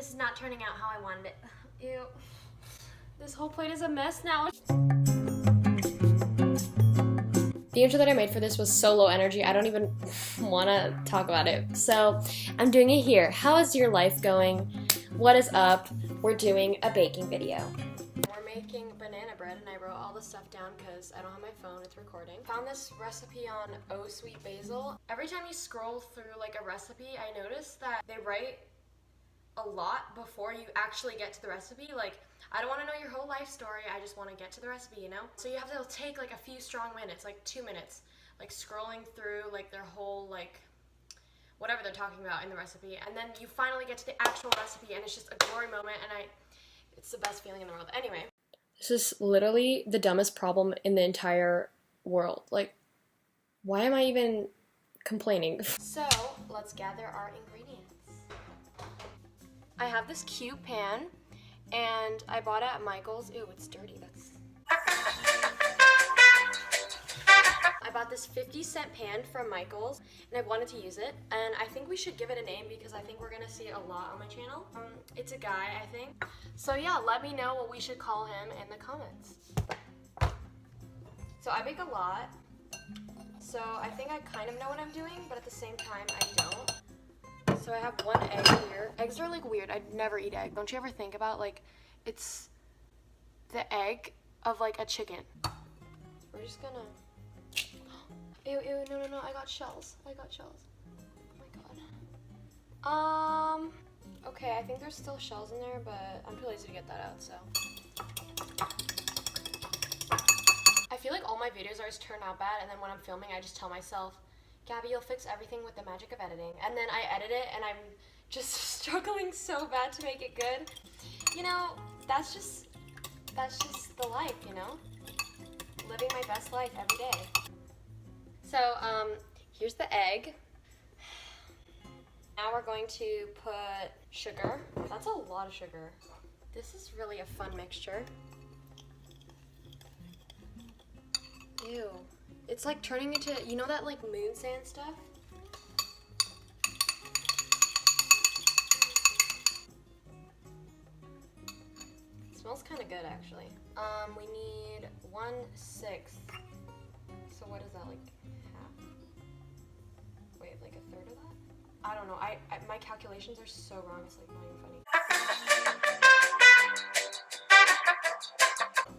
This is not turning out how I wanted it. Ew. This whole plate is a mess now. The intro that I made for this was so low energy, I don't even want to talk about it. So I'm doing it here. How is your life going? What is up? We're doing a baking video. We're making banana bread, and I wrote all the stuff down because I don't have my phone, it's recording. Found this recipe on Oh Sweet Basil. Every time you scroll through like a recipe, I noticed that they write a lot before you actually get to the recipe. Like, I don't want to know your whole life story, I just want to get to the recipe, you know? So you have to take like a few strong minutes, like 2 minutes, like scrolling through like their whole like whatever they're talking about in the recipe, and then you finally get to the actual recipe and it's just a glory moment, and it's the best feeling in the world. Anyway. This is literally the dumbest problem in the entire world. Like, why am I even complaining? So, let's gather our ingredients. I have this cute pan, and I bought it at Michael's. Ew, it's dirty. I bought this 50-cent pan from Michael's, and I wanted to use it, and I think we should give it a name because I think we're gonna see it a lot on my channel. It's a guy, I think. So yeah, let me know what we should call him in the comments. So I bake a lot, so I think I kind of know what I'm doing, but at the same time, I don't. So I have one egg here. Eggs are like weird. I'd never eat egg. Don't you ever think about like, it's the egg of like a chicken. We're just gonna, ew, no, I got shells. Oh my god. Okay, I think there's still shells in there, but I'm too lazy to get that out, so. I feel like all my videos always turn out bad, and then when I'm filming, I just tell myself, Gabby, you'll fix everything with the magic of editing. And then I edit it, and I'm just struggling so bad to make it good. You know, that's just the life, you know? Living my best life every day. So, here's the egg. Now we're going to put sugar. That's a lot of sugar. This is really a fun mixture. Ew. It's like turning into, you know that like moon sand stuff? It smells kind of good actually. We need 1/6. So what is that, like half? Wait, like a third of that? I don't know. My calculations are so wrong. It's like not even funny.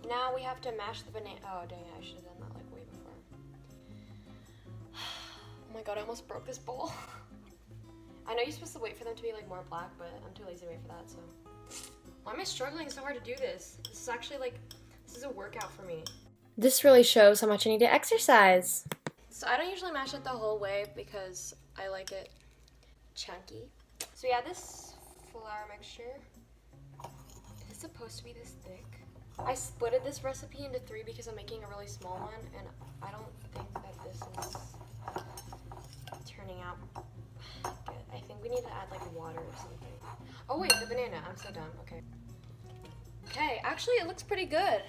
Now we have to mash the banana. Oh dang it! I should have done that like way before. Oh my god! I almost broke this bowl. I know you're supposed to wait for them to be like more black, but I'm too lazy to wait for that. So why am I struggling so hard to do this? This is actually like, this is a workout for me. This really shows how much I need to exercise. So I don't usually mash it the whole way because I like it chunky. So yeah, this flour mixture is supposed to be this thick. I splitted this recipe into 3 because I'm making a really small one, and I don't think that this is turning out good. I think we need to add like water or something. Oh wait, the banana, I'm so dumb, okay. Okay, actually it looks pretty good.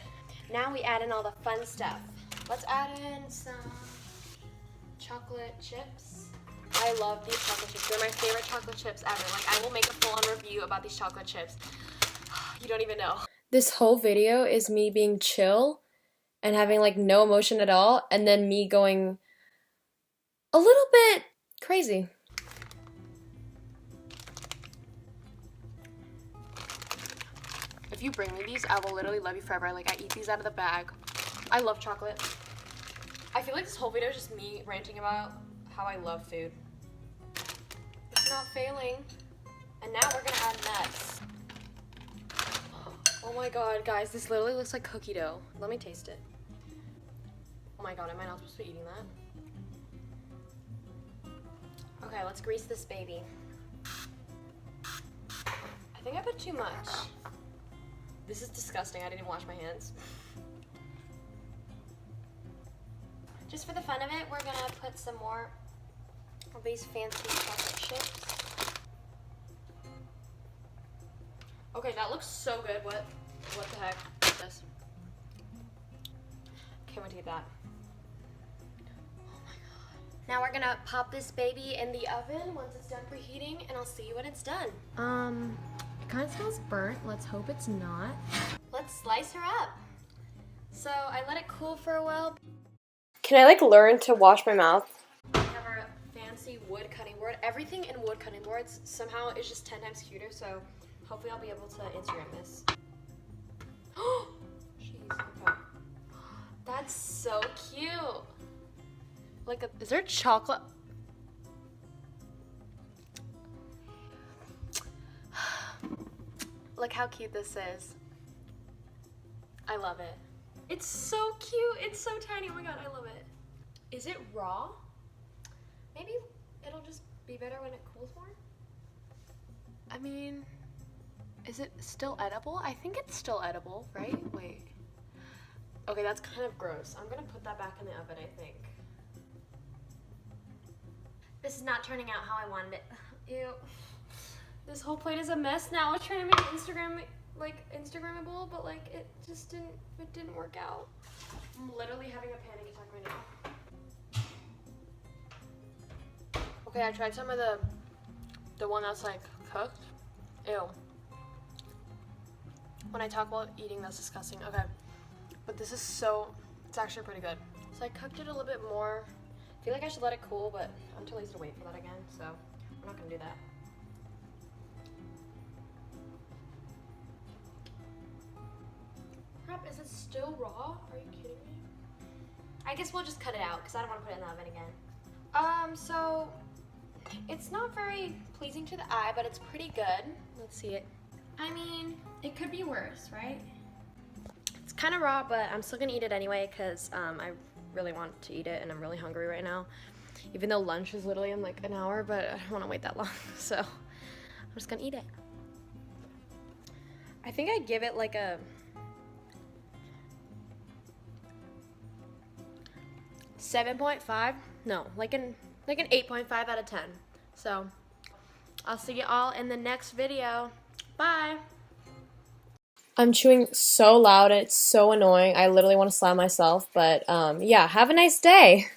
Now we add in all the fun stuff. Let's add in some chocolate chips. I love these chocolate chips. They're my favorite chocolate chips ever. Like, I will make a full-on review about these chocolate chips. You don't even know. This whole video is me being chill and having like no emotion at all, and then me going a little bit crazy. If you bring me these, I will literally love you forever. Like, I eat these out of the bag. I love chocolate. I feel like this whole video is just me ranting about how I love food. It's not failing. And now we're gonna add nuts. Oh my god, guys, this literally looks like cookie dough. Let me taste it. Oh my god, am I not supposed to be eating that? Okay, let's grease this baby. I think I put too much. This is disgusting, I didn't wash my hands. Just for the fun of it, we're gonna put some more of these fancy chocolate chips. Okay, that looks so good. What the heck is this? Can't wait to eat that. Oh my god. Now we're gonna pop this baby in the oven once it's done preheating, and I'll see you when it's done. It kind of smells burnt. Let's hope it's not. Let's slice her up. So I let it cool for a while. Can I like learn to wash my mouth? We have our fancy wood cutting board. Everything in wood cutting boards somehow is just 10 times cuter, so hopefully I'll be able to Instagram this. Oh, jeez, okay. That's so cute. Like, is there chocolate? Look how cute this is. I love it. It's so cute. It's so tiny. Oh my god, I love it. Is it raw? Maybe it'll just be better when it cools more? I mean, is it still edible? I think it's still edible, right? Wait. Okay, that's kind of gross. I'm gonna put that back in the oven, I think. This is not turning out how I wanted it. Ew. This whole plate is a mess now. I was trying to make it Instagrammable, but like it didn't work out. I'm literally having a panic attack right now. Okay, I tried some of the one that's like cooked. Ew. When I talk about eating, that's disgusting. Okay. But this is it's actually pretty good. So I cooked it a little bit more. I feel like I should let it cool, but I'm too lazy to wait for that again, so I'm not gonna do that. Crap, is it still raw? Are you kidding me? I guess we'll just cut it out because I don't want to put it in the oven again. So it's not very pleasing to the eye, but it's pretty good. Let's see it. I mean, it could be worse, right? It's kind of raw, but I'm still gonna eat it anyway because I really want to eat it and I'm really hungry right now. Even though lunch is literally in like an hour, but I don't want to wait that long, so I'm just gonna eat it. I think I'd give it like a 7.5. No, like an 8.5 out of 10. So I'll see you all in the next video. Bye. I'm chewing so loud and it's so annoying. I literally want to slam myself, but yeah, have a nice day.